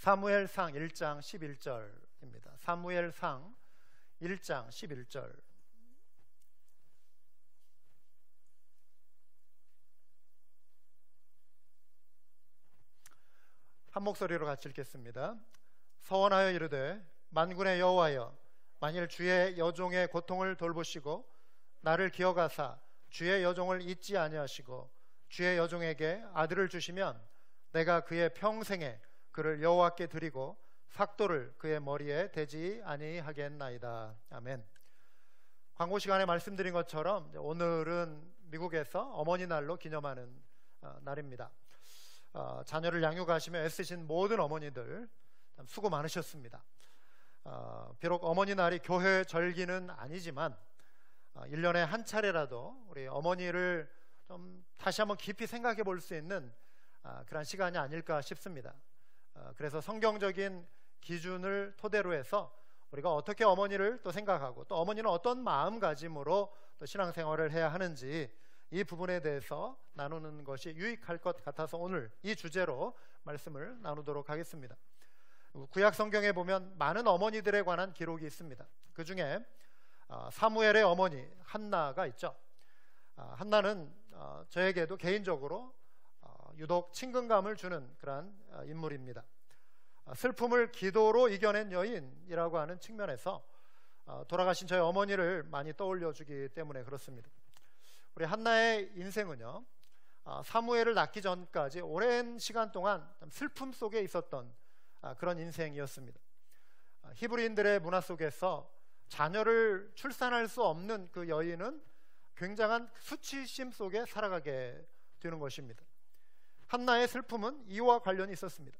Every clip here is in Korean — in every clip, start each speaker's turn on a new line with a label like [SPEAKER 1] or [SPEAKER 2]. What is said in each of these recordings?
[SPEAKER 1] 사무엘상 1장 11절입니다. 사무엘상 1장 11절. 한 목소리로 같이 읽겠습니다. 서원하여 이르되 만군의 여호와여, 만일 주의 여종의 고통을 돌보시고 나를 기억하사 주의 여종을 잊지 아니하시고 주의 여종에게 아들을 주시면 내가 그의 평생에 그를 여호와께 드리고 삭도를 그의 머리에 대지 아니하겠나이다. 아멘. 광고 시간에 말씀드린 것처럼 오늘은 미국에서 어머니 날로 기념하는 날입니다. 자녀를 양육하시며 애쓰신 모든 어머니들 수고 많으셨습니다. 비록 어머니 날이 교회 절기는 아니지만 1년에 한 차례라도 우리 어머니를 좀 다시 한번 깊이 생각해 볼 수 있는 그런 시간이 아닐까 싶습니다. 그래서 성경적인 기준을 토대로 해서 우리가 어떻게 어머니를 또 생각하고 또 어머니는 어떤 마음가짐으로 또 신앙생활을 해야 하는지 이 부분에 대해서 나누는 것이 유익할 것 같아서 오늘 이 주제로 말씀을 나누도록 하겠습니다. 구약 성경에 보면 많은 어머니들에 관한 기록이 있습니다. 그 중에 사무엘의 어머니 한나가 있죠. 한나는 저에게도 개인적으로 유독 친근감을 주는 그런 인물입니다. 슬픔을 기도로 이겨낸 여인이라고 하는 측면에서 돌아가신 저희 어머니를 많이 떠올려주기 때문에 그렇습니다. 우리 한나의 인생은요, 사무엘을 낳기 전까지 오랜 시간 동안 슬픔 속에 있었던 그런 인생이었습니다. 히브리인들의 문화 속에서 자녀를 출산할 수 없는 그 여인은 굉장한 수치심 속에 살아가게 되는 것입니다. 한나의 슬픔은 이와 관련이 있었습니다.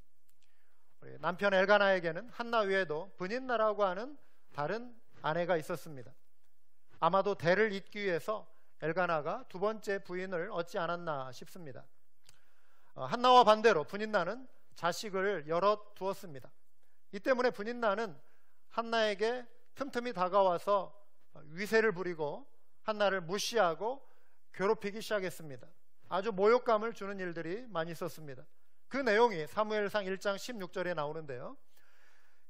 [SPEAKER 1] 우리 남편 엘가나에게는 한나 외에도 브닌나라고 하는 다른 아내가 있었습니다. 아마도 대를 잇기 위해서 엘가나가 두 번째 부인을 얻지 않았나 싶습니다. 한나와 반대로 브닌나는 자식을 여럿 두었습니다. 이 때문에 브닌나는 한나에게 틈틈이 다가와서 위세를 부리고 한나를 무시하고 괴롭히기 시작했습니다. 아주 모욕감을 주는 일들이 많이 있었습니다. 그 내용이 사무엘상 1장 16절에 나오는데요,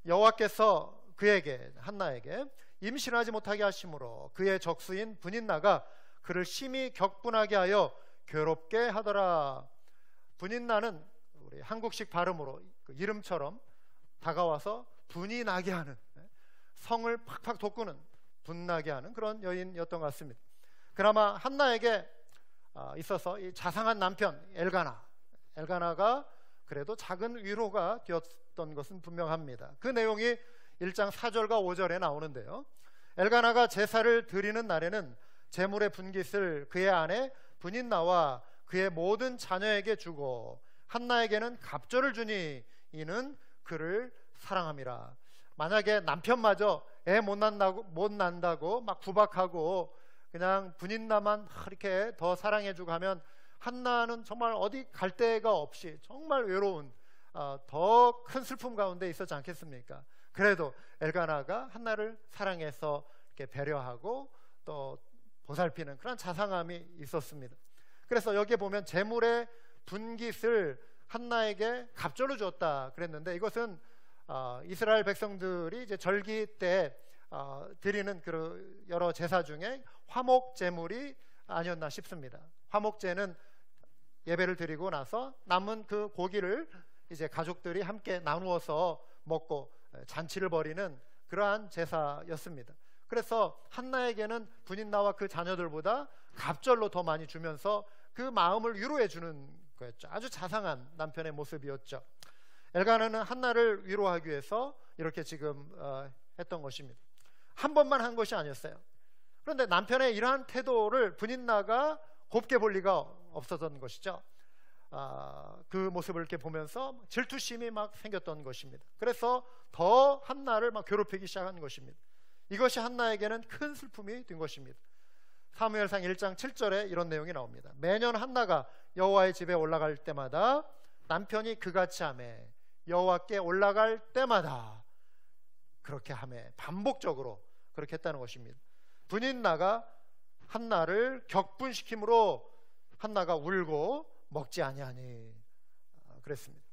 [SPEAKER 1] 여호와께서 그에게 한나에게 임신하지 못하게 하심으로 그의 적수인 브닌나가 그를 심히 격분하게 하여 괴롭게 하더라. 브닌나는 우리 한국식 발음으로 그 이름처럼 다가와서 분이 나게 하는, 성을 팍팍 돋구는, 분나게 하는 그런 여인이었던 것 같습니다. 그나마 한나에게 있어서 이 자상한 남편 엘가나가 그래도 작은 위로가 되었던 것은 분명합니다. 그 내용이 1장 4절과 5절에 나오는데요, 엘가나가 제사를 드리는 날에는 제물의 분깃을 그의 아내 브닌나와 그의 모든 자녀에게 주고 한나에게는 갑절을 주니 이는 그를 사랑함이라. 만약에 남편마저 애 못 난다고 막 구박하고 그냥 브닌나만 이렇게 더 사랑해주고 하면 한나는 정말 어디 갈 데가 없이 정말 외로운 더 큰 슬픔 가운데 있었지 않겠습니까? 그래도 엘가나가 한나를 사랑해서 이렇게 배려하고 또 보살피는 그런 자상함이 있었습니다. 그래서 여기에 보면 제물의 분깃을 한나에게 갑절로 줬다 그랬는데, 이것은 이스라엘 백성들이 이제 절기 때 드리는 그 여러 제사 중에 화목 제물이 아니었나 싶습니다. 화목제는 예배를 드리고 나서 남은 그 고기를 이제 가족들이 함께 나누어서 먹고 잔치를 벌이는 그러한 제사였습니다. 그래서 한나에게는 브닌나와 그 자녀들보다 갑절로 더 많이 주면서 그 마음을 위로해 주는 거였죠. 아주 자상한 남편의 모습이었죠. 엘가나는 한나를 위로하기 위해서 이렇게 지금 했던 것입니다. 한 번만 한 것이 아니었어요. 그런데 남편의 이러한 태도를 브닌나가 곱게 볼 리가 없었던 것이죠. 그 모습을 이렇게 보면서 질투심이 막 생겼던 것입니다. 그래서 더 한나를 막 괴롭히기 시작한 것입니다. 이것이 한나에게는 큰 슬픔이 된 것입니다. 사무엘상 1장 7절에 이런 내용이 나옵니다. 매년 한나가 여호와의 집에 올라갈 때마다 남편이 그같이 하매 여호와께 올라갈 때마다 그렇게 하매, 반복적으로 그렇게 했다는 것입니다. 브닌나가 한나를 격분시킴으로 한나가 울고 먹지 아니하니 그랬습니다.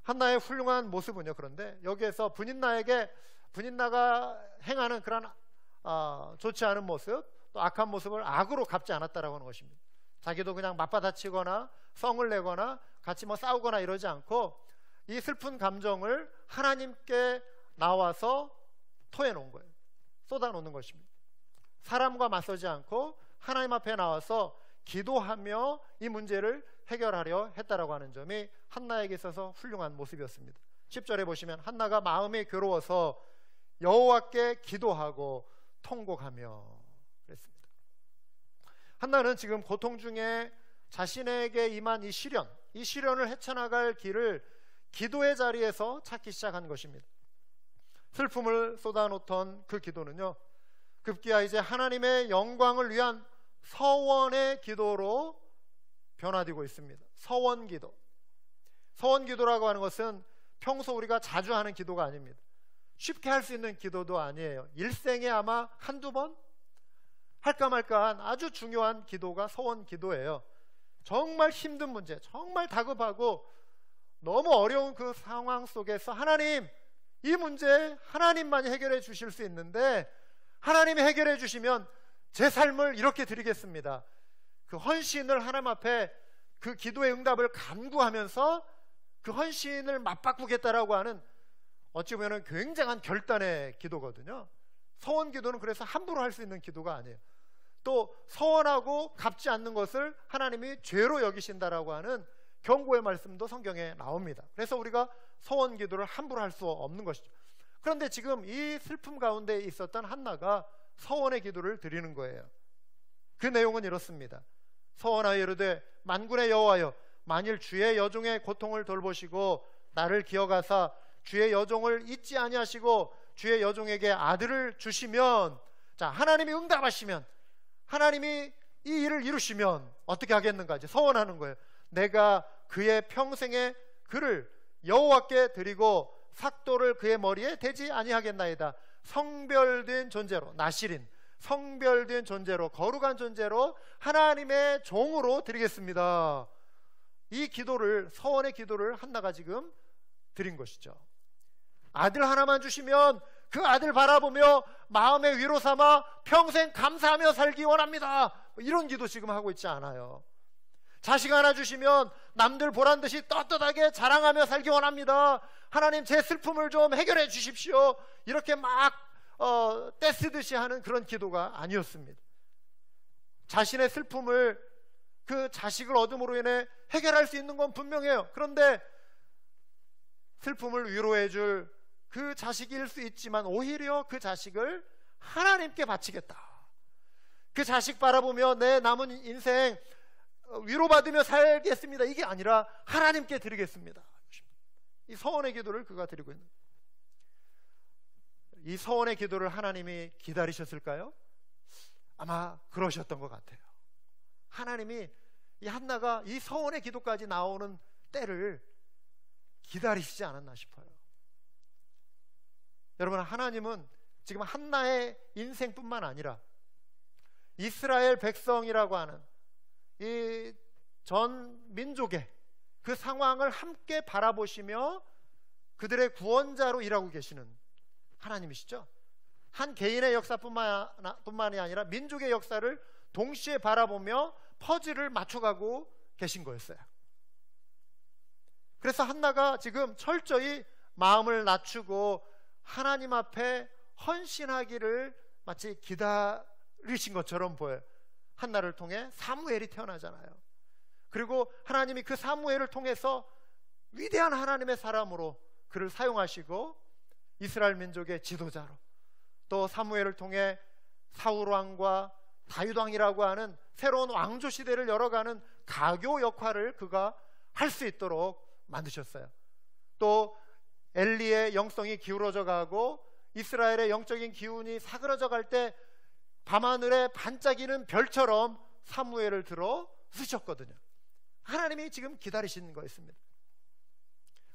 [SPEAKER 1] 한나의 훌륭한 모습은요, 그런데 여기에서 분인나가 행하는 그런 좋지 않은 모습, 또 악한 모습을 악으로 갚지 않았다라고 하는 것입니다. 자기도 그냥 맞받아치거나 성을 내거나 같이 싸우거나 이러지 않고 이 슬픈 감정을 하나님께 나와서 토해놓은 거예요. 쏟아놓는 것입니다. 사람과 맞서지 않고 하나님 앞에 나와서 기도하며 이 문제를 해결하려 했다라고 하는 점이 한나에게 있어서 훌륭한 모습이었습니다. 10절에 보시면 한나가 마음이 괴로워서 여호와께 기도하고 통곡하며 그랬습니다. 한나는 지금 고통 중에 자신에게 임한 이 시련을 헤쳐나갈 길을 기도의 자리에서 찾기 시작한 것입니다. 슬픔을 쏟아놓던 그 기도는요, 급기야 이제 하나님의 영광을 위한 서원의 기도로 변화되고 있습니다. 서원기도. 서원기도라고 하는 것은 평소 우리가 자주 하는 기도가 아닙니다. 쉽게 할 수 있는 기도도 아니에요. 일생에 아마 한두 번 할까 말까한 아주 중요한 기도가 서원기도예요. 정말 힘든 문제, 정말 다급하고 너무 어려운 그 상황 속에서 하나님, 이 문제 하나님만이 해결해 주실 수 있는데 하나님이 해결해 주시면 제 삶을 이렇게 드리겠습니다. 그 헌신을 하나님 앞에 그 기도의 응답을 간구하면서 그 헌신을 맞바꾸겠다라고 하는 어찌 보면 굉장한 결단의 기도거든요. 서원 기도는 그래서 함부로 할 수 있는 기도가 아니에요. 또 서원하고 갚지 않는 것을 하나님이 죄로 여기신다라고 하는 경고의 말씀도 성경에 나옵니다. 그래서 우리가 서원 기도를 함부로 할 수 없는 것이죠. 그런데 지금 이 슬픔 가운데 있었던 한나가 서원의 기도를 드리는 거예요. 그 내용은 이렇습니다. 서원하여 이르되 만군의 여호와여, 만일 주의 여종의 고통을 돌보시고 나를 기억하사 주의 여종을 잊지 아니하시고 주의 여종에게 아들을 주시면, 자, 하나님이 응답하시면, 하나님이 이 일을 이루시면 어떻게 하겠는가? 이제 서원하는 거예요. 내가 그의 평생의 그를 여호와께 드리고 삭도를 그의 머리에 대지 아니하겠나이다. 성별된 존재로, 나실인 성별된 존재로, 거룩한 존재로 하나님의 종으로 드리겠습니다. 이 기도를, 서원의 기도를 한나가 지금 드린 것이죠. 아들 하나만 주시면 그 아들 바라보며 마음의 위로 삼아 평생 감사하며 살기 원합니다. 이런 기도 지금 하고 있지 않아요. 자식 하나 주시면 남들 보란 듯이 떳떳하게 자랑하며 살기 원합니다. 하나님, 제 슬픔을 좀 해결해 주십시오. 이렇게 막 떼쓰듯이 하는 그런 기도가 아니었습니다. 자신의 슬픔을, 그 자식을 얻음으로 인해 해결할 수 있는 건 분명해요. 그런데 슬픔을 위로해 줄 그 자식일 수 있지만 오히려 그 자식을 하나님께 바치겠다. 그 자식 바라보며 내 남은 인생 위로받으며 살겠습니다. 이게 아니라 하나님께 드리겠습니다. 이 서원의 기도를 그가 드리고 있는, 이 서원의 기도를 하나님이 기다리셨을까요? 아마 그러셨던 것 같아요. 하나님이 이 한나가 이 서원의 기도까지 나오는 때를 기다리시지 않았나 싶어요. 여러분, 하나님은 지금 한나의 인생뿐만 아니라 이스라엘 백성이라고 하는 이 전 민족의 그 상황을 함께 바라보시며 그들의 구원자로 일하고 계시는 하나님이시죠. 한 개인의 역사뿐만이 아니라 민족의 역사를 동시에 바라보며 퍼즐을 맞춰가고 계신 거였어요. 그래서 한나가 지금 철저히 마음을 낮추고 하나님 앞에 헌신하기를 마치 기다리신 것처럼 보여요. 한나를 통해 사무엘이 태어나잖아요. 그리고 하나님이 그 사무엘을 통해서 위대한 하나님의 사람으로 그를 사용하시고 이스라엘 민족의 지도자로, 또 사무엘을 통해 사울 왕과 다윗 왕이라고 하는 새로운 왕조 시대를 열어가는 가교 역할을 그가 할 수 있도록 만드셨어요. 또 엘리의 영성이 기울어져 가고 이스라엘의 영적인 기운이 사그러져 갈 때 밤하늘에 반짝이는 별처럼 사무엘을 들어 쓰셨거든요. 하나님이 지금 기다리신 거였습니다.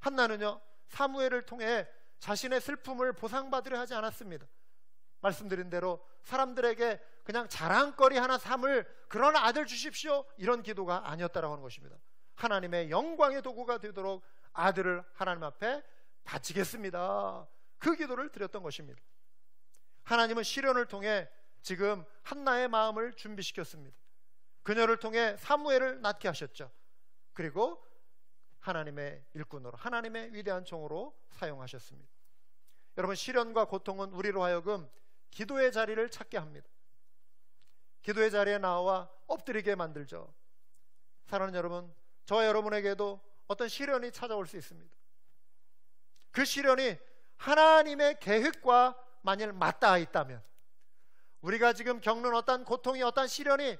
[SPEAKER 1] 한나는요, 사무엘을 통해 자신의 슬픔을 보상받으려 하지 않았습니다. 말씀드린 대로 사람들에게 그냥 자랑거리 하나 삼을 그런 아들 주십시오, 이런 기도가 아니었다라고 하는 것입니다. 하나님의 영광의 도구가 되도록 아들을 하나님 앞에 바치겠습니다. 그 기도를 드렸던 것입니다. 하나님은 시련을 통해 지금 한나의 마음을 준비시켰습니다. 그녀를 통해 사무엘을 낳게 하셨죠. 그리고 하나님의 일꾼으로, 하나님의 위대한 종으로 사용하셨습니다. 여러분, 시련과 고통은 우리로 하여금 기도의 자리를 찾게 합니다. 기도의 자리에 나와 엎드리게 만들죠. 사랑하는 여러분, 저와 여러분에게도 어떤 시련이 찾아올 수 있습니다. 그 시련이 하나님의 계획과 만일 맞닿아 있다면, 우리가 지금 겪는 어떤 고통이, 어떤 시련이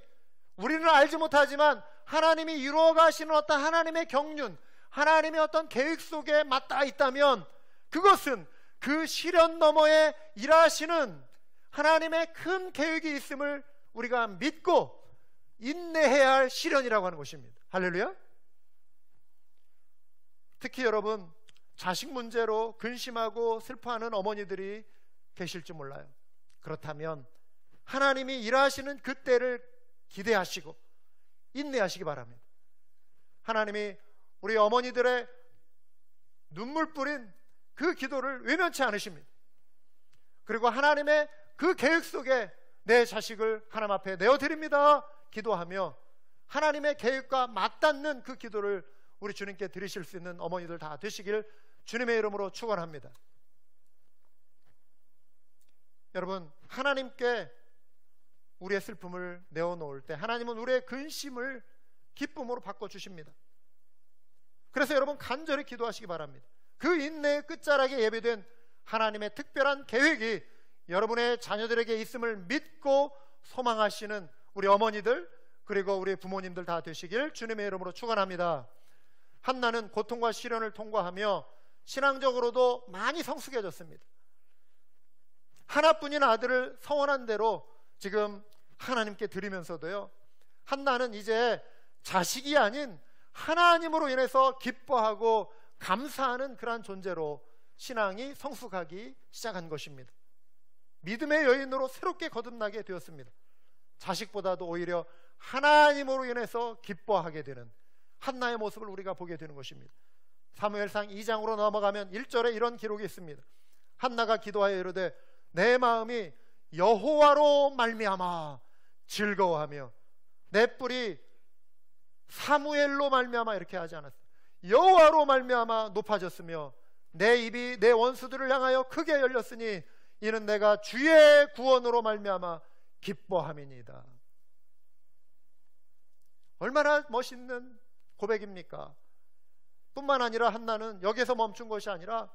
[SPEAKER 1] 우리는 알지 못하지만 하나님이 이루어 가시는 어떤 하나님의 경륜, 하나님의 어떤 계획 속에 맞닿아 있다면, 그것은 그 시련 너머에 일하시는 하나님의 큰 계획이 있음을 우리가 믿고 인내해야 할 시련이라고 하는 것입니다. 할렐루야. 특히 여러분, 자식 문제로 근심하고 슬퍼하는 어머니들이 계실지 몰라요. 그렇다면 하나님이 일하시는 그때를 기대하시고 인내하시기 바랍니다. 하나님이 우리 어머니들의 눈물 뿌린 그 기도를 외면치 않으십니다. 그리고 하나님의 그 계획 속에 내 자식을 하나님 앞에 내어드립니다 기도하며 하나님의 계획과 맞닿는 그 기도를 우리 주님께 드리실 수 있는 어머니들 다 되시길 주님의 이름으로 축원합니다. 여러분, 하나님께 우리의 슬픔을 내어놓을 때 하나님은 우리의 근심을 기쁨으로 바꿔주십니다. 그래서 여러분, 간절히 기도하시기 바랍니다. 그 인내의 끝자락에 예배된 하나님의 특별한 계획이 여러분의 자녀들에게 있음을 믿고 소망하시는 우리 어머니들, 그리고 우리 부모님들 다 되시길 주님의 이름으로 축원합니다. 한나는 고통과 시련을 통과하며 신앙적으로도 많이 성숙해졌습니다. 하나뿐인 아들을 서원한 대로 지금 하나님께 드리면서도요, 한나는 이제 자식이 아닌 하나님으로 인해서 기뻐하고 감사하는 그러한 존재로 신앙이 성숙하기 시작한 것입니다. 믿음의 여인으로 새롭게 거듭나게 되었습니다. 자식보다도 오히려 하나님으로 인해서 기뻐하게 되는 한나의 모습을 우리가 보게 되는 것입니다. 사무엘상 2장으로 넘어가면 1절에 이런 기록이 있습니다. 한나가 기도하여 이르되 내 마음이 여호와로 말미암아 즐거워하며 내 뿔이 사무엘로 말미암아, 이렇게 하지 않았어요. 여호와로 말미암아 높아졌으며 내 입이 내 원수들을 향하여 크게 열렸으니 이는 내가 주의 구원으로 말미암아 기뻐함이니이다. 얼마나 멋있는 고백입니까? 뿐만 아니라 한나는 여기서 멈춘 것이 아니라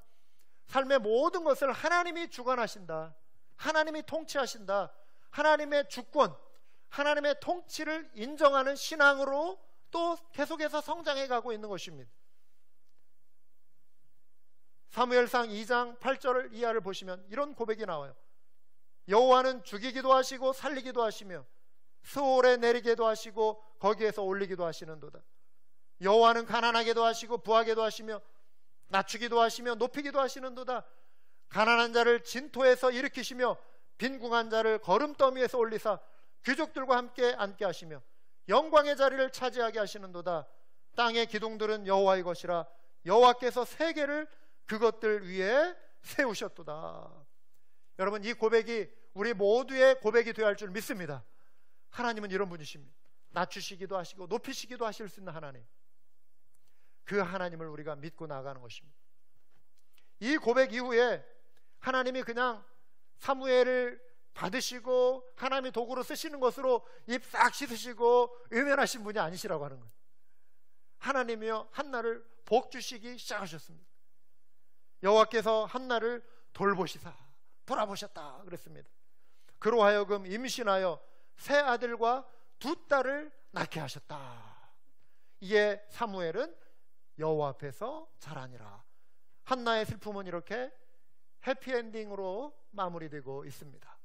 [SPEAKER 1] 삶의 모든 것을 하나님이 주관하신다, 하나님이 통치하신다, 하나님의 주권, 하나님의 통치를 인정하는 신앙으로 또 계속해서 성장해 가고 있는 것입니다. 사무엘상 2장 8절 이하를 보시면 이런 고백이 나와요. 여호와는 죽이기도 하시고 살리기도 하시며 스올에 내리게도 하시고 거기에서 올리기도 하시는도다. 여호와는 가난하게도 하시고 부하게도 하시며 낮추기도 하시며 높이기도 하시는도다. 가난한 자를 진토에서 일으키시며 빈궁한 자를 거름더미에서 올리사 귀족들과 함께 앉게 하시며 영광의 자리를 차지하게 하시는도다. 땅의 기둥들은 여호와의 것이라 여호와께서 세계를 그것들 위에 세우셨도다. 여러분, 이 고백이 우리 모두의 고백이 되어야 할 줄 믿습니다. 하나님은 이런 분이십니다. 낮추시기도 하시고 높이시기도 하실 수 있는 하나님, 그 하나님을 우리가 믿고 나아가는 것입니다. 이 고백 이후에 하나님이 그냥 사무엘을 받으시고 하나님이 도구로 쓰시는 것으로 입 싹 씻으시고 외면하신 분이 아니시라고 하는 거예요. 하나님이여 한나를 복주시기 시작하셨습니다. 여호와께서 한나를 돌보시사 돌아보셨다 그랬습니다. 그로 하여금 임신하여 새 아들과 두 딸을 낳게 하셨다. 이에 사무엘은 여호와 앞에서 자라니라. 한나의 슬픔은 이렇게 해피엔딩으로 마무리되고 있습니다.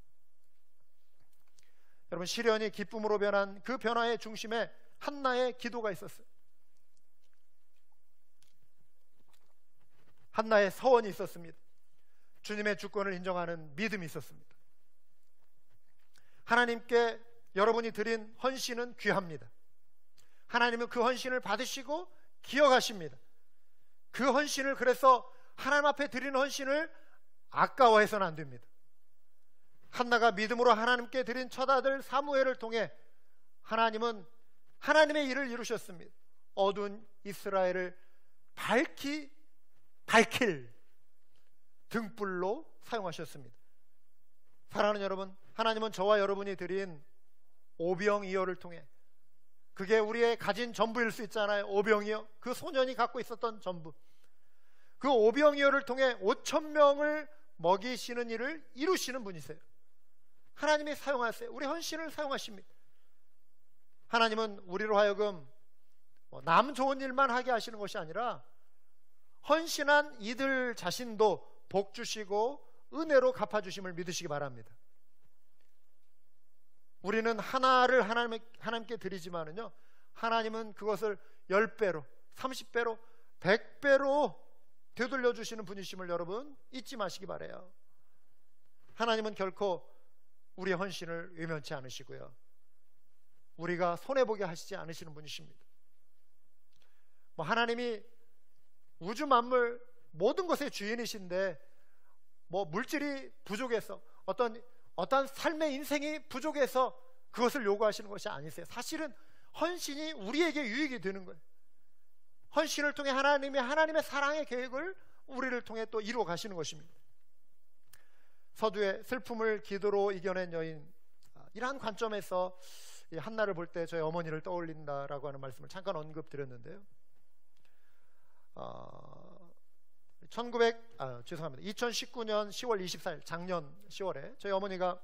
[SPEAKER 1] 여러분, 시련이 기쁨으로 변한 그 변화의 중심에 한나의 기도가 있었어요. 한나의 서원이 있었습니다. 주님의 주권을 인정하는 믿음이 있었습니다. 하나님께 여러분이 드린 헌신은 귀합니다. 하나님은 그 헌신을 받으시고 기억하십니다. 그 헌신을, 그래서 하나님 앞에 드리는 헌신을 아까워해서는 안 됩니다. 한나가 믿음으로 하나님께 드린 첫 아들 사무엘을 통해 하나님은 하나님의 일을 이루셨습니다. 어두운 이스라엘을 밝힐 등불로 사용하셨습니다. 사랑하는 여러분, 하나님은 저와 여러분이 드린 오병이어를 통해, 그게 우리의 가진 전부일 수 있잖아요. 오병이어, 그 소년이 갖고 있었던 전부, 그 오병이어를 통해 5,000명을 먹이시는 일을 이루시는 분이세요. 하나님이 사용하세요. 우리 헌신을 사용하십니다. 하나님은 우리로 하여금 남 좋은 일만 하게 하시는 것이 아니라 헌신한 이들 자신도 복 주시고 은혜로 갚아주심을 믿으시기 바랍니다. 우리는 하나를 하나님께 드리지만은요, 하나님은 그것을 10배로, 30배로, 100배로 되돌려 주시는 분이심을 여러분 잊지 마시기 바라요. 하나님은 결코 우리의 헌신을 외면치 않으시고요, 우리가 손해보게 하시지 않으시는 분이십니다. 하나님이 우주 만물 모든 것의 주인이신데 물질이 부족해서, 어떤 삶의 인생이 부족해서 그것을 요구하시는 것이 아니세요. 사실은 헌신이 우리에게 유익이 되는 거예요. 헌신을 통해 하나님의 사랑의 계획을 우리를 통해 또 이루어 가시는 것입니다. 서두에 슬픔을 기도로 이겨낸 여인, 이러한 관점에서 이 한나를 볼 때 저희 어머니를 떠올린다라고 하는 말씀을 잠깐 언급드렸는데요. 2019년 10월 24일, 작년 10월에 저희 어머니가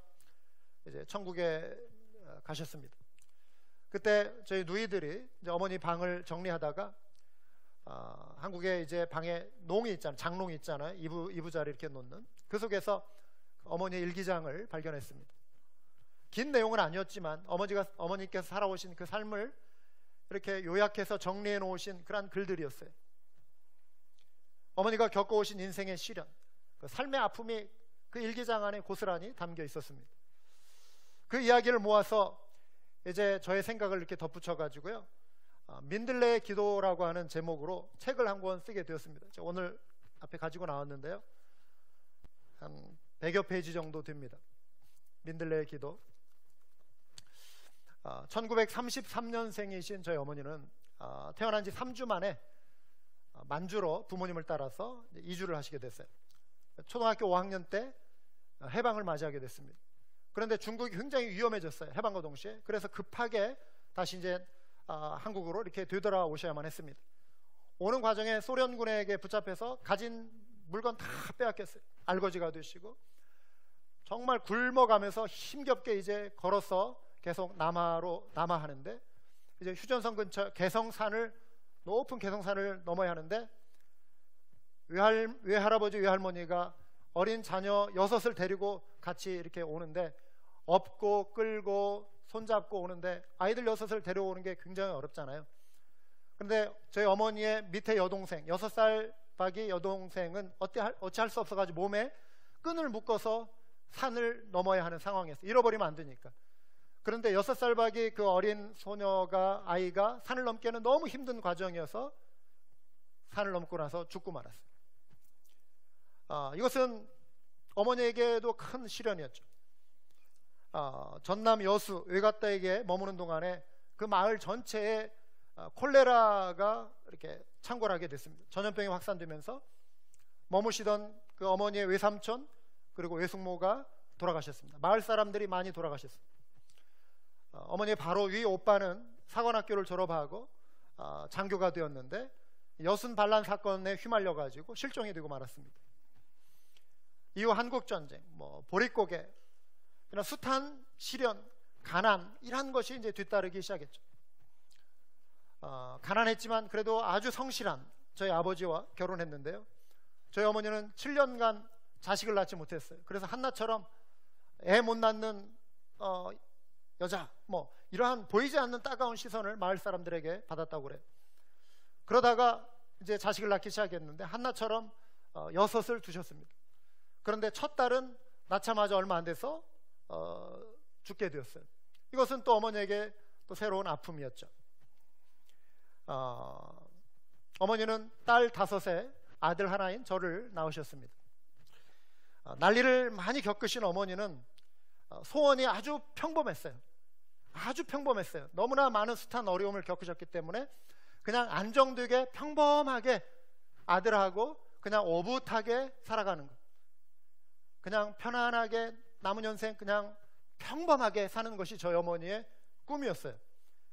[SPEAKER 1] 이제 천국에 가셨습니다. 그때 저희 누이들이 이제 어머니 방을 정리하다가 한국에 이제 방에 농이 있잖아요. 장롱이 있잖아요. 이부자리 이렇게 놓는, 그 속에서 어머니의 일기장을 발견했습니다. 긴 내용은 아니었지만 어머니께서 살아오신 그 삶을 이렇게 요약해서 정리해 놓으신 그런 글들이었어요. 어머니가 겪어오신 인생의 시련, 그 삶의 아픔이 그 일기장 안에 고스란히 담겨 있었습니다. 그 이야기를 모아서 이제 저의 생각을 이렇게 덧붙여 가지고요, 민들레의 기도라고 하는 제목으로 책을 한 권 쓰게 되었습니다. 오늘 앞에 가지고 나왔는데요, 한 100여 페이지 정도 됩니다. 민들레의 기도. 1933년생이신 저희 어머니는 태어난 지 3주 만에 만주로 부모님을 따라서 이주를 하시게 됐어요. 초등학교 5학년 때 해방을 맞이하게 됐습니다. 그런데 중국이 굉장히 위험해졌어요, 해방과 동시에. 그래서 급하게 다시 이제 한국으로 이렇게 되돌아오셔야만 했습니다. 오는 과정에 소련군에게 붙잡혀서 가진 물건 다 빼앗겼어요. 알거지가 되시고 정말 굶어가면서 힘겹게 이제 걸어서 계속 남하하는데, 이제 휴전선 근처 높은 개성산을 넘어야 하는데, 외할아버지 외할머니가 어린 자녀 6을 데리고 같이 이렇게 오는데, 업고 끌고 손잡고 오는데, 아이들 6을 데려오는 게 굉장히 어렵잖아요. 그런데 저희 어머니의 밑에 여동생, 6살 박이 여동생은 어찌할 수 없어가지고 몸에 끈을 묶어서 산을 넘어야 하는 상황이었어요. 잃어버리면 안 되니까. 그런데 6살 박이 그 어린 아이가 산을 넘기에는 너무 힘든 과정이어서 산을 넘고 나서 죽고 말았어요. 이것은 어머니에게도 큰 시련이었죠. 전남 여수 외갓댁에 머무는 동안에 그 마을 전체에 콜레라가 이렇게 창궐하게 됐습니다. 전염병이 확산되면서 머무시던 그 어머니의 외삼촌 그리고 외숙모가 돌아가셨습니다. 마을 사람들이 많이 돌아가셨습니다. 어머니의 바로 위 오빠는 사관학교를 졸업하고 장교가 되었는데 여순 반란 사건에 휘말려 가지고 실종이 되고 말았습니다. 이후 한국전쟁, 보릿고개, 이런 숱한 시련, 가난, 이런 것이 이제 뒤따르기 시작했죠. 가난했지만 그래도 아주 성실한 저희 아버지와 결혼했는데요, 저희 어머니는 7년간 자식을 낳지 못했어요. 그래서 한나처럼 애 못 낳는 여자, 이러한 보이지 않는 따가운 시선을 마을 사람들에게 받았다고 그래요. 그러다가 이제 자식을 낳기 시작했는데 한나처럼 6을 두셨습니다. 그런데 첫 딸은 낳자마자 얼마 안 돼서 죽게 되었어요. 이것은 또 어머니에게 또 새로운 아픔이었죠. 어머니는 딸 5에 아들 하나인 저를 낳으셨습니다. 난리를 많이 겪으신 어머니는 소원이 아주 평범했어요. 아주 평범했어요. 너무나 많은 숱한 어려움을 겪으셨기 때문에 그냥 안정되게 평범하게 아들하고 그냥 오붓하게 살아가는 것, 그냥 편안하게 남은 인생 그냥 평범하게 사는 것이 저희 어머니의 꿈이었어요.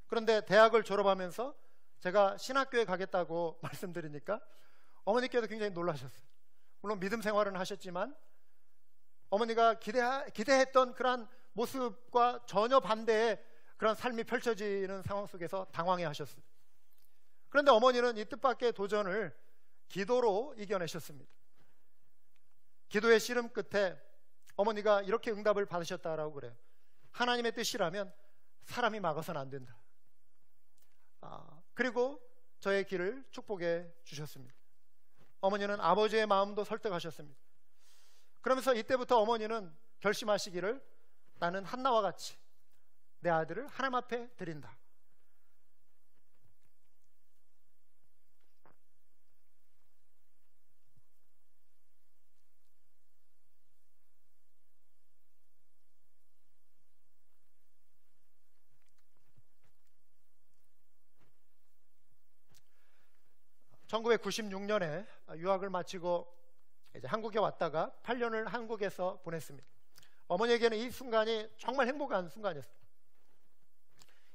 [SPEAKER 1] 그런데 대학을 졸업하면서 제가 신학교에 가겠다고 말씀드리니까 어머니께도 굉장히 놀라셨어요. 물론 믿음 생활은 하셨지만 어머니가 기대했던 그런 모습과 전혀 반대의 그런 삶이 펼쳐지는 상황 속에서 당황해 하셨어요. 그런데 어머니는 이 뜻밖의 도전을 기도로 이겨내셨습니다. 기도의 씨름 끝에 어머니가 이렇게 응답을 받으셨다라고 그래요. 하나님의 뜻이라면 사람이 막아서는 안 된다. 그리고 저의 길을 축복해 주셨습니다. 어머니는 아버지의 마음도 설득하셨습니다. 그러면서 이때부터 어머니는 결심하시기를, 나는 한나와 같이 내 아들을 하나님 앞에 드린다. (1996년에) 유학을 마치고 이제 한국에 왔다가 8년을 한국에서 보냈습니다. 어머니에게는 이 순간이 정말 행복한 순간이었어요.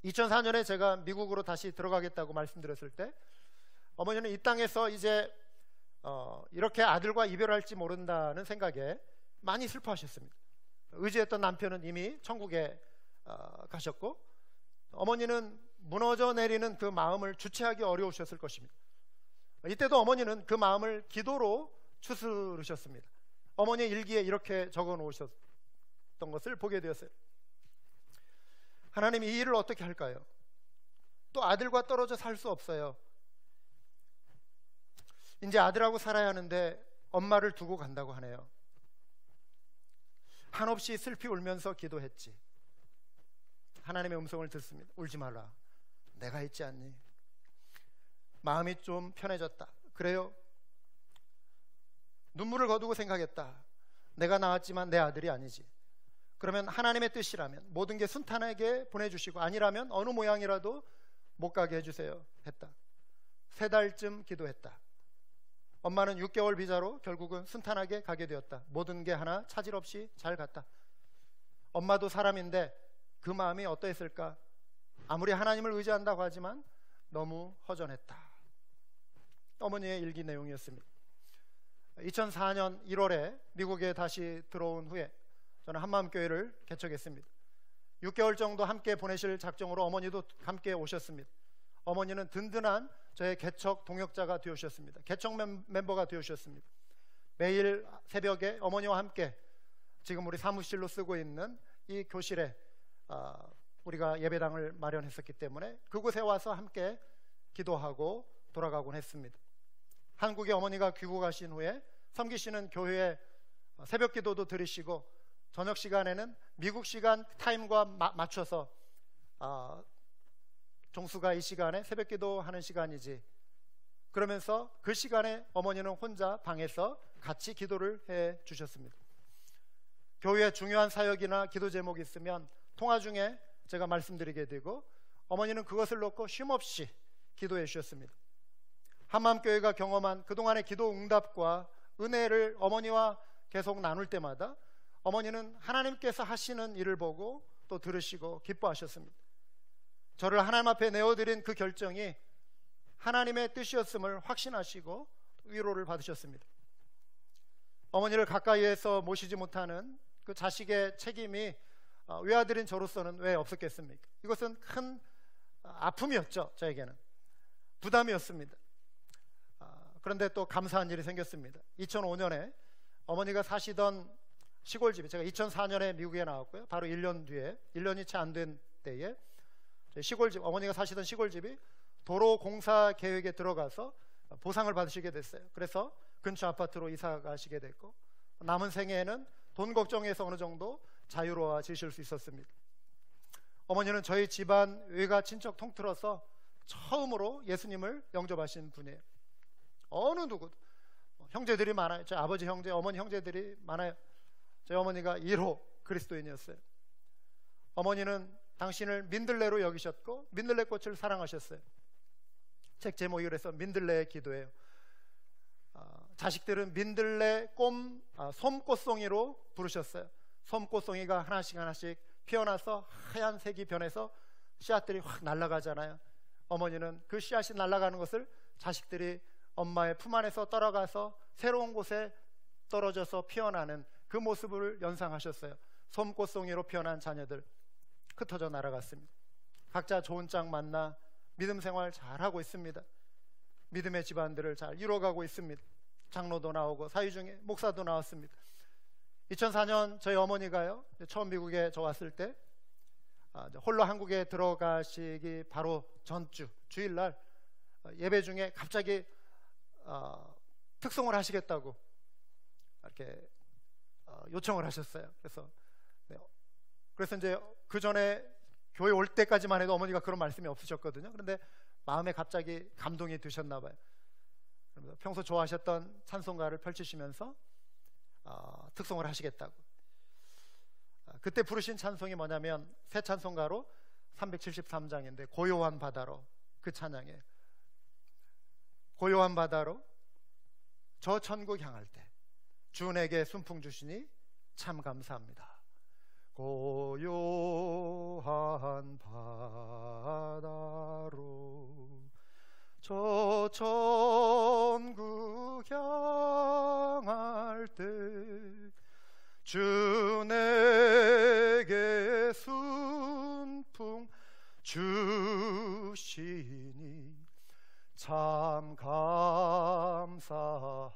[SPEAKER 1] 2004년에 제가 미국으로 다시 들어가겠다고 말씀드렸을 때 어머니는 이 땅에서 이제 이렇게 아들과 이별할지 모른다는 생각에 많이 슬퍼하셨습니다. 의지했던 남편은 이미 천국에 가셨고 어머니는 무너져 내리는 그 마음을 주체하기 어려우셨을 것입니다. 이때도 어머니는 그 마음을 기도로 추스르셨습니다. 어머니의 일기에 이렇게 적어 놓으셨던 것을 보게 되었어요. 하나님, 이 일을 어떻게 할까요? 또 아들과 떨어져 살 수 없어요. 이제 아들하고 살아야 하는데 엄마를 두고 간다고 하네요. 한없이 슬피 울면서 기도했지. 하나님의 음성을 듣습니다. 울지 말라. 내가 있지 않니? 마음이 좀 편해졌다. 그래요? 눈물을 거두고 생각했다. 내가 낳았지만 내 아들이 아니지. 그러면 하나님의 뜻이라면 모든 게 순탄하게 보내주시고 아니라면 어느 모양이라도 못 가게 해주세요 했다. 3달쯤 기도했다. 엄마는 6개월 비자로 결국은 순탄하게 가게 되었다. 모든 게 하나 차질 없이 잘 갔다. 엄마도 사람인데 그 마음이 어떠했을까? 아무리 하나님을 의지한다고 하지만 너무 허전했다. 어머니의 일기 내용이었습니다. 2004년 1월에 미국에 다시 들어온 후에 저는 한마음교회를 개척했습니다. 6개월 정도 함께 보내실 작정으로 어머니도 함께 오셨습니다. 어머니는 든든한 저의 개척 동역자가 되어주셨습니다. 개척 멤버가 되어주셨습니다. 매일 새벽에 어머니와 함께 지금 우리 사무실로 쓰고 있는 이 교실에 우리가 예배당을 마련했었기 때문에 그곳에 와서 함께 기도하고 돌아가곤 했습니다. 한국에 어머니가 귀국하신 후에 섬기시는 교회에 새벽 기도도 들으시고 저녁 시간에는 미국 시간 타임과 맞춰서 종수가 이 시간에 새벽 기도하는 시간이지, 그러면서 그 시간에 어머니는 혼자 방에서 같이 기도를 해 주셨습니다. 교회에 중요한 사역이나 기도 제목이 있으면 통화 중에 제가 말씀드리게 되고 어머니는 그것을 놓고 쉼없이 기도해 주셨습니다. 한마음교회가 경험한 그동안의 기도 응답과 은혜를 어머니와 계속 나눌 때마다 어머니는 하나님께서 하시는 일을 보고 또 들으시고 기뻐하셨습니다. 저를 하나님 앞에 내어드린 그 결정이 하나님의 뜻이었음을 확신하시고 위로를 받으셨습니다. 어머니를 가까이에서 모시지 못하는 그 자식의 책임이 외아들인 저로서는 왜 없었겠습니까? 이것은 큰 아픔이었죠. 저에게는 부담이었습니다. 그런데 또 감사한 일이 생겼습니다. 2005년에 어머니가 사시던 시골집이, 제가 2004년에 미국에 나왔고요. 바로 1년 뒤에, 1년이 채 안 된 때에 시골집, 어머니가 사시던 시골집이 도로 공사 계획에 들어가서 보상을 받으시게 됐어요. 그래서 근처 아파트로 이사 가시게 됐고 남은 생애에는 돈 걱정에서 어느 정도 자유로워지실 수 있었습니다. 어머니는 저희 집안 외가 친척 통틀어서 처음으로 예수님을 영접하신 분이에요. 어느 누구도. 형제들이 많아요. 저 아버지 형제, 어머니 형제들이 많아요. 저희 어머니가 1호 그리스도인이었어요. 어머니는 당신을 민들레로 여기셨고 민들레 꽃을 사랑하셨어요. 책 제목이 그래서 민들레의 기도예요. 자식들은 민들레 솜꽃송이로 부르셨어요. 솜꽃송이가 하나씩 하나씩 피어나서 하얀 색이 변해서 씨앗들이 확 날아가잖아요. 어머니는 그 씨앗이 날아가는 것을 자식들이 엄마의 품 안에서 떨어가서 새로운 곳에 떨어져서 피어나는 그 모습을 연상하셨어요. 솜꽃송이로 피어난 자녀들 흩어져 날아갔습니다. 각자 좋은 짝 만나 믿음 생활 잘하고 있습니다. 믿음의 집안들을 잘 이루어가고 있습니다. 장로도 나오고 사위중에 목사도 나왔습니다. 2004년 저희 어머니가요, 처음 미국에 저 왔을 때 홀로 한국에 들어가시기 바로 전주 주일날 예배 중에 갑자기 특송을 하시겠다고 이렇게 요청을 하셨어요. 그래서 이제 그 전에 교회 올 때까지만 해도 어머니가 그런 말씀이 없으셨거든요. 그런데 마음에 갑자기 감동이 드셨나 봐요. 평소 좋아하셨던 찬송가를 펼치시면서 특송을 하시겠다고. 그때 부르신 찬송이 뭐냐면 새 찬송가로 373장인데 고요한 바다로, 그 찬양에 고요한 바다로 저 천국 향할 때 주 내게 순풍 주시니 참 감사합니다. 고요한 바다로 저 천국 향할 때 주 내게 순풍 주시니 참 감사합니다.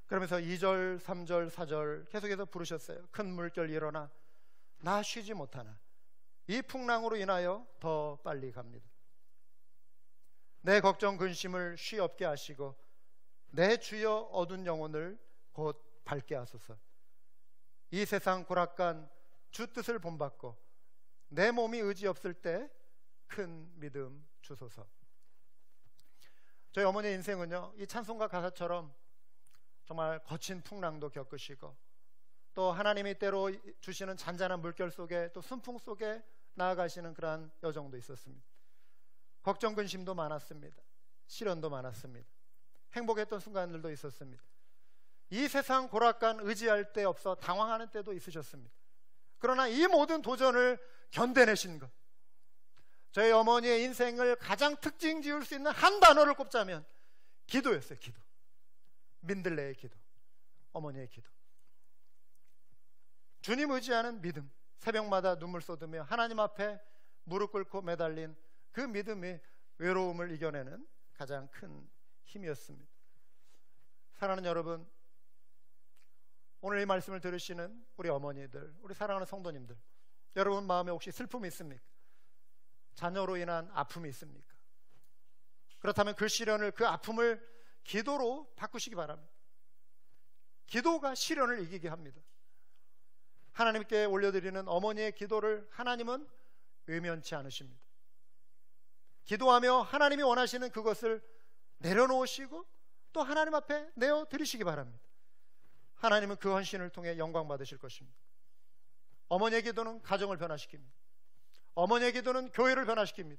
[SPEAKER 1] 그러면서 2절, 3절, 4절 계속해서 부르셨어요. 큰 물결 일어나 나 쉬지 못하나 이 풍랑으로 인하여 더 빨리 갑니다. 내 걱정 근심을 쉬 없게 하시고 내 주여 어두운 영혼을 곧 밝게 하소서. 이 세상 고락간 주 뜻을 본받고 내 몸이 의지 없을 때 큰 믿음 주소서. 저희 어머니의 인생은요, 이 찬송가 가사처럼 정말 거친 풍랑도 겪으시고 또 하나님이 때로 주시는 잔잔한 물결 속에 또 순풍 속에 나아가시는 그러한 여정도 있었습니다. 걱정 근심도 많았습니다. 시련도 많았습니다. 행복했던 순간들도 있었습니다. 이 세상 고락간 의지할 데 없어 당황하는 때도 있으셨습니다. 그러나 이 모든 도전을 견뎌내신 것, 저희 어머니의 인생을 가장 특징 지을 수 있는 한 단어를 꼽자면 기도였어요. 기도. 민들레의 기도, 어머니의 기도. 주님 의지하는 믿음, 새벽마다 눈물 쏟으며 하나님 앞에 무릎 꿇고 매달린 그 믿음이 외로움을 이겨내는 가장 큰 힘이었습니다. 사랑하는 여러분, 오늘 이 말씀을 들으시는 우리 어머니들, 우리 사랑하는 성도님들, 여러분 마음에 혹시 슬픔이 있습니까? 자녀로 인한 아픔이 있습니까? 그렇다면 그 시련을, 그 아픔을 기도로 바꾸시기 바랍니다. 기도가 시련을 이기게 합니다. 하나님께 올려드리는 어머니의 기도를 하나님은 외면치 않으십니다. 기도하며 하나님이 원하시는 그것을 내려놓으시고 또 하나님 앞에 내어드리시기 바랍니다. 하나님은 그 헌신을 통해 영광 받으실 것입니다. 어머니의 기도는 가정을 변화시킵니다. 어머니의 기도는 교회를 변화시킵니다.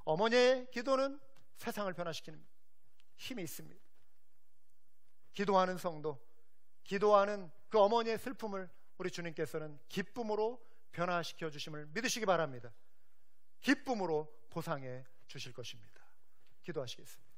[SPEAKER 1] 어머니의 기도는 세상을 변화시키는 힘이 있습니다. 기도하는 성도, 기도하는 그 어머니의 슬픔을 우리 주님께서는 기쁨으로 변화시켜 주심을 믿으시기 바랍니다. 기쁨으로 보상해 주실 것입니다. 기도하시겠습니다.